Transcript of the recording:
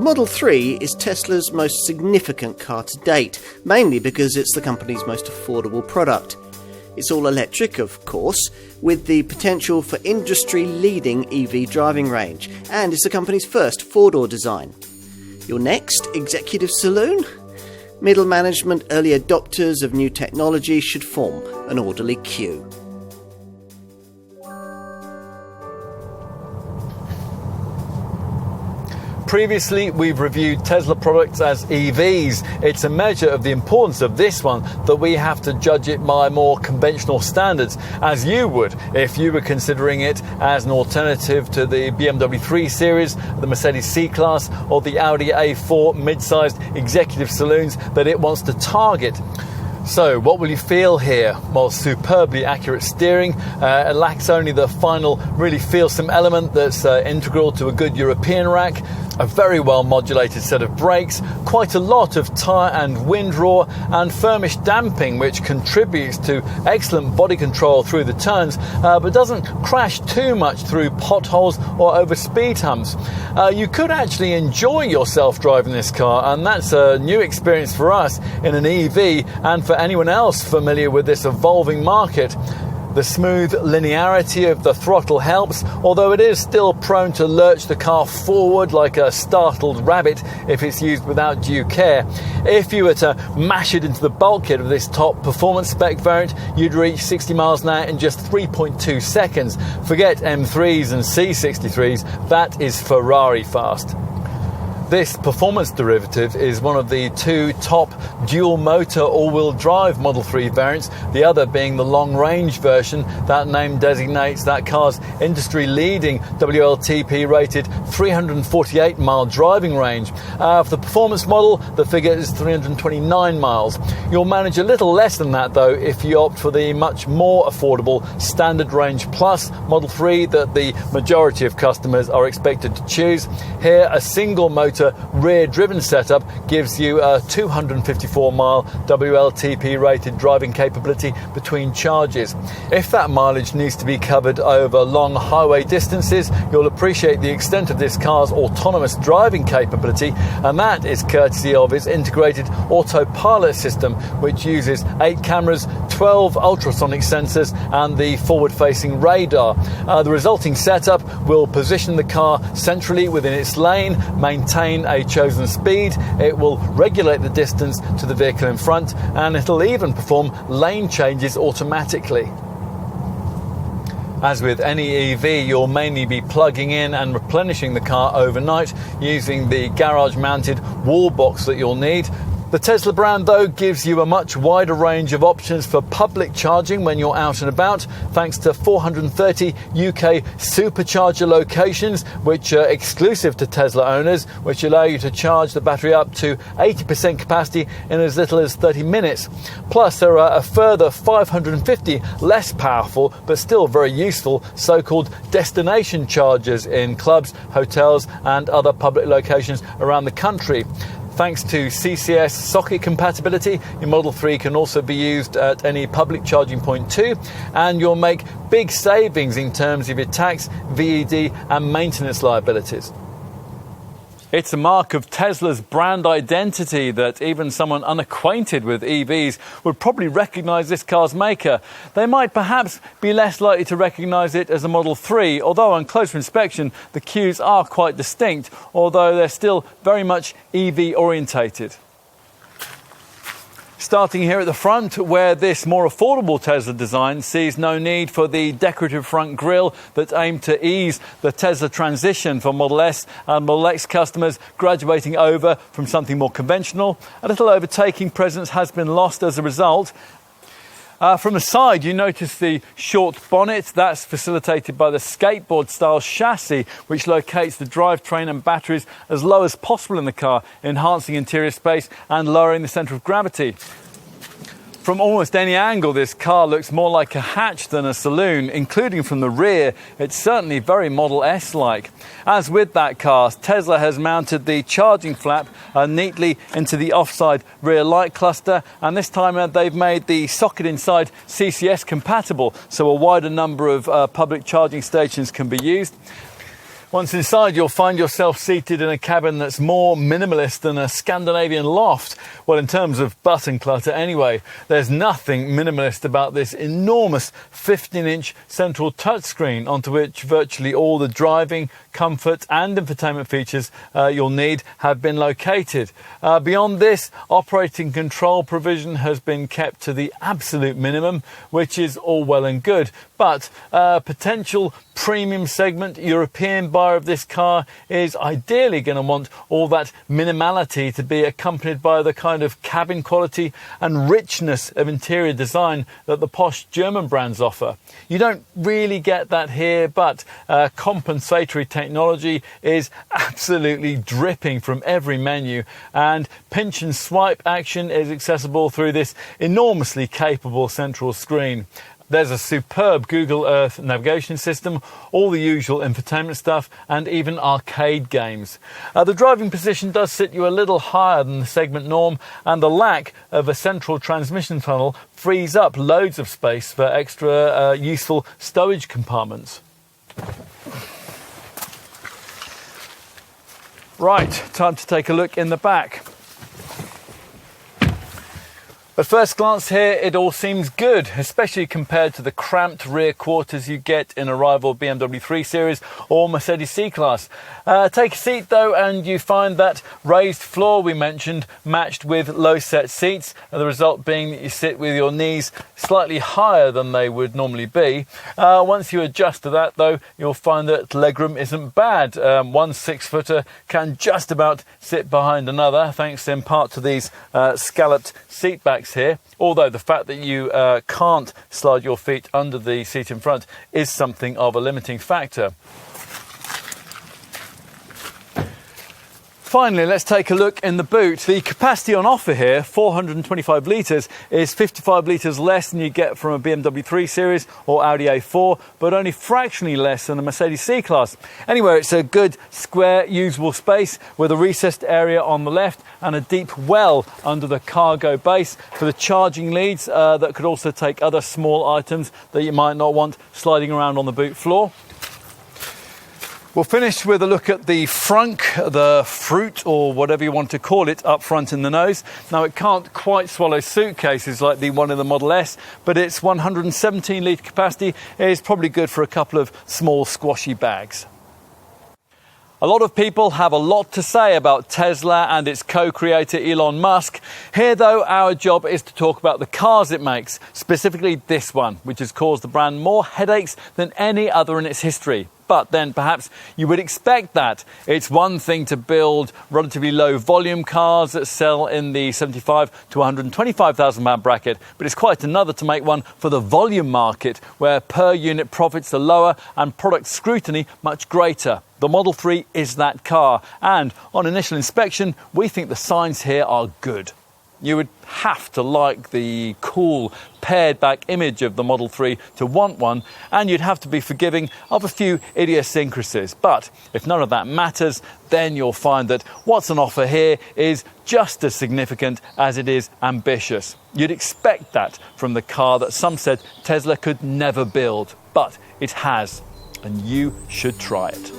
Model 3 is Tesla's most significant car to date, mainly because it's the company's most affordable product. It's all electric, of course, with the potential for industry-leading EV driving range, and it's the company's first four-door design. Your next executive saloon? Middle management early adopters of new technology should form an orderly queue. Previously, we've reviewed Tesla products as EVs. It's a measure of the importance of this one that we have to judge it by more conventional standards, as you would if you were considering it as an alternative to the BMW 3 Series, the Mercedes C-Class, or the Audi A4 mid-sized executive saloons that it wants to target. So, what will you feel here? Well, superbly accurate steering. It lacks only the final really feelsome element that's integral to a good European rack. A very well modulated set of brakes, quite a lot of tyre and wind roar, and firmish damping, which contributes to excellent body control through the turns, but doesn't crash too much through potholes or over speed humps. You could actually enjoy yourself driving this car, and that's a new experience for us in an EV and for anyone else familiar with this evolving market. The smooth linearity of the throttle helps, although it is still prone to lurch the car forward like a startled rabbit if it's used without due care. If you were to mash it into the bulkhead of this top performance spec variant, you'd reach 60 miles an hour in just 3.2 seconds. Forget M3s and C63s, that is Ferrari fast. This performance derivative is one of the two top dual-motor all-wheel drive Model 3 variants, the other being the long-range version. That name designates that car's industry-leading WLTP-rated 348-mile driving range. For the performance model, the figure is 329 miles. You'll manage a little less than that, though, if you opt for the much more affordable Standard Range Plus Model 3 that the majority of customers are expected to choose. Here, a single-motor rear-driven setup gives you a 254-mile WLTP-rated driving capability between charges. If that mileage needs to be covered over long highway distances, you'll appreciate the extent of this car's autonomous driving capability, and that is courtesy of its integrated autopilot system, which uses 8 cameras, 12 ultrasonic sensors, and the forward-facing radar. The resulting setup will position the car centrally within its lane, maintain a chosen speed, it will regulate the distance to the vehicle in front, and it'll even perform lane changes automatically. As with any EV, you'll mainly be plugging in and replenishing the car overnight using the garage-mounted wall box that you'll need. The Tesla brand, though, gives you a much wider range of options for public charging when you're out and about, thanks to 430 UK supercharger locations, which are exclusive to Tesla owners, which allow you to charge the battery up to 80% capacity in as little as 30 minutes. Plus, there are a further 550 less powerful, but still very useful, so-called destination chargers in clubs, hotels, and other public locations around the country. Thanks to CCS socket compatibility, your Model 3 can also be used at any public charging point too, and you'll make big savings in terms of your tax, VED and maintenance liabilities. It's a mark of Tesla's brand identity that even someone unacquainted with EVs would probably recognise this car's maker. They might perhaps be less likely to recognise it as a Model 3, although on closer inspection the cues are quite distinct, although they're still very much EV orientated. Starting here at the front, where this more affordable Tesla design sees no need for the decorative front grille that aimed to ease the Tesla transition for Model S and Model X customers graduating over from something more conventional. A little overtaking presence has been lost as a result. From the side, you notice the short bonnet. That's facilitated by the skateboard-style chassis, which locates the drivetrain and batteries as low as possible in the car, enhancing interior space and lowering the centre of gravity. From almost any angle, this car looks more like a hatch than a saloon, including from the rear. It's certainly very Model S-like. As with that car, Tesla has mounted the charging flap neatly into the offside rear light cluster, and this time they've made the socket inside CCS compatible, so a wider number of public charging stations can be used. Once inside, you'll find yourself seated in a cabin that's more minimalist than a Scandinavian loft. Well, in terms of button clutter anyway, there's nothing minimalist about this enormous 15-inch central touchscreen onto which virtually all the driving, comfort and infotainment features you'll need have been located. Beyond this, operating control provision has been kept to the absolute minimum, which is all well and good. But potential premium segment European buyer of this car is ideally going to want all that minimality to be accompanied by the kind of cabin quality and richness of interior design that the posh German brands offer. You don't really get that here, but compensatory technology is absolutely dripping from every menu, and pinch and swipe action is accessible through this enormously capable central screen. There's a superb Google Earth navigation system, all the usual infotainment stuff, and even arcade games. The driving position does sit you a little higher than the segment norm, and the lack of a central transmission tunnel frees up loads of space for extra useful stowage compartments. Right, time to take a look in the back. At first glance here, it all seems good, especially compared to the cramped rear quarters you get in a rival BMW 3 Series or Mercedes C-Class. Take a seat though, and you find that raised floor we mentioned matched with low set seats, and the result being that you sit with your knees slightly higher than they would normally be. Once you adjust to that though, you'll find that legroom isn't bad. One 6-footer can just about sit behind another, thanks in part to these scalloped seat backs here, although the fact that you can't slide your feet under the seat in front is something of a limiting factor. Finally, let's take a look in the boot. The capacity on offer here, 425 litres, is 55 litres less than you get from a BMW 3 Series or Audi A4, but only fractionally less than a Mercedes C-Class. Anyway, it's a good, square, usable space with a recessed area on the left and a deep well under the cargo base for the charging leads that could also take other small items that you might not want sliding around on the boot floor. We'll finish with a look at the frunk, the fruit or whatever you want to call it, up front in the nose. Now, it can't quite swallow suitcases like the one in the Model S, but its 117 litre capacity is probably good for a couple of small squashy bags. A lot of people have a lot to say about Tesla and its co-creator Elon Musk. Here though, our job is to talk about the cars it makes, specifically this one, which has caused the brand more headaches than any other in its history. But then perhaps you would expect that. It's one thing to build relatively low volume cars that sell in the 75 to 125,000 pound bracket, but it's quite another to make one for the volume market, where per unit profits are lower and product scrutiny much greater. The Model 3 is that car, and on initial inspection, we think the signs here are good. You would have to like the cool, pared-back image of the Model 3 to want one, and you'd have to be forgiving of a few idiosyncrasies. But if none of that matters, then you'll find that what's on offer here is just as significant as it is ambitious. You'd expect that from the car that some said Tesla could never build, but it has, and you should try it.